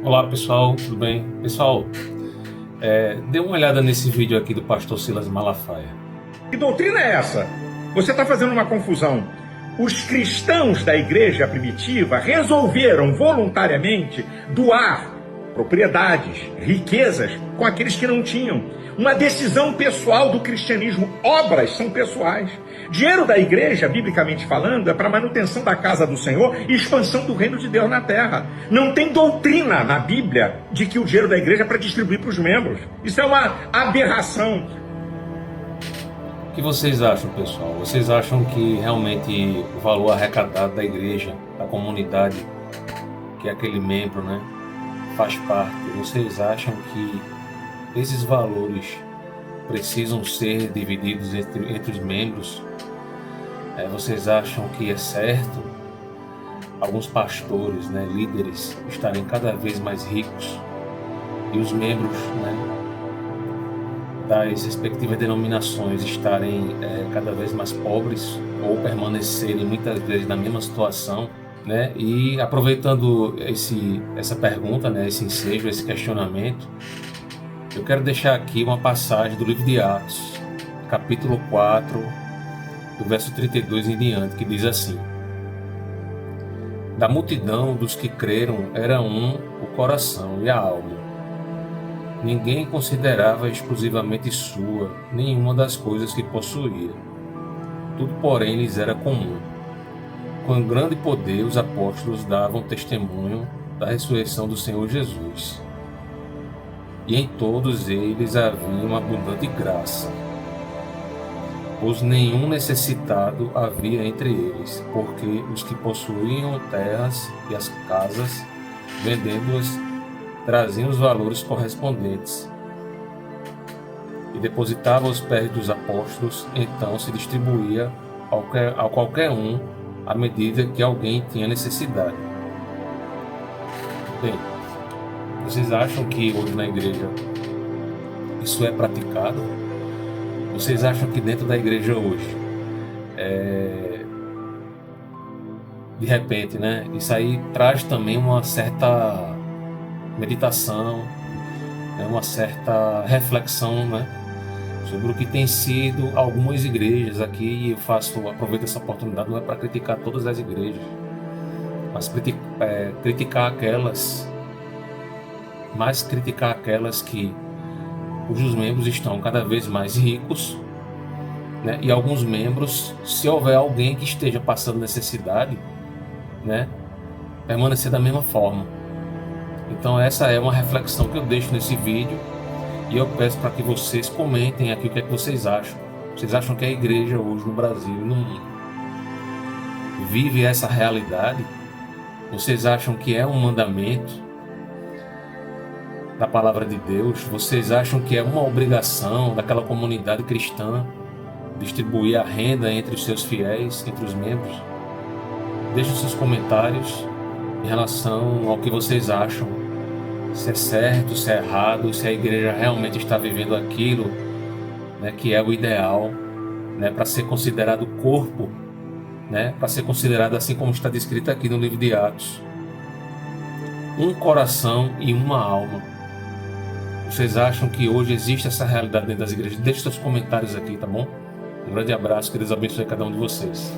Olá pessoal, tudo bem? Pessoal, dê uma olhada nesse vídeo aqui do pastor Silas Malafaia. Que doutrina é essa? Você está fazendo uma confusão. Os cristãos da igreja primitiva resolveram voluntariamente doar propriedades, riquezas com aqueles que não tinham. Uma decisão pessoal do cristianismo. Obras são pessoais. Dinheiro da igreja, biblicamente falando, é para manutenção da casa do Senhor e expansão do reino de Deus na terra. Não tem doutrina na Bíblia de que o dinheiro da igreja é para distribuir para os membros. Isso é uma aberração. O que vocês acham, pessoal? Vocês acham que realmente o valor arrecadado da igreja, da comunidade, que aquele membro, né, faz parte, vocês acham que esses valores precisam ser divididos entre os membros? Vocês acham que é certo alguns pastores, né, líderes, estarem cada vez mais ricos e os membros, né, das respectivas denominações estarem cada vez mais pobres ou permanecerem muitas vezes na mesma situação, né? E aproveitando essa pergunta, né, esse ensejo, esse questionamento, eu quero deixar aqui uma passagem do livro de Atos, capítulo 4, do verso 32 em diante, que diz assim: Da multidão dos que creram era um o coração e a alma. Ninguém considerava exclusivamente sua nenhuma das coisas que possuía. Tudo, porém, lhes era comum. Com grande poder, os apóstolos davam testemunho da ressurreição do Senhor Jesus. E em todos eles havia uma abundante graça, pois nenhum necessitado havia entre eles, porque os que possuíam terras e as casas, vendendo-as, traziam os valores correspondentes e depositavam aos pés dos apóstolos. Então se distribuía a qualquer um à medida que alguém tinha necessidade. Bem, vocês acham que hoje na igreja isso é praticado? Vocês acham que dentro da igreja hoje, de repente, né, isso aí traz também uma certa meditação, uma certa reflexão, né, sobre o que tem sido algumas igrejas aqui? E aproveito essa oportunidade, não é para criticar todas as igrejas, mas criticar aquelas cujos membros estão cada vez mais ricos, né, e alguns membros, se houver alguém que esteja passando necessidade, né, permanecer da mesma forma. Então essa é uma reflexão que eu deixo nesse vídeo, e eu peço para que vocês comentem aqui o que é que vocês acham. Vocês acham que a igreja hoje no Brasil e no mundo vive essa realidade? Vocês acham que é um mandamento da palavra de Deus? Vocês acham que é uma obrigação daquela comunidade cristã distribuir a renda entre os seus fiéis, entre os membros? Deixem os seus comentários em relação ao que vocês acham, se é certo, se é errado, se a igreja realmente está vivendo aquilo, né, que é o ideal, né, para ser considerado corpo, né, para ser considerado assim como está descrito aqui no livro de Atos: um coração e uma alma. Vocês acham que hoje existe essa realidade dentro das igrejas? Deixe seus comentários aqui, tá bom? Um grande abraço, que Deus abençoe cada um de vocês.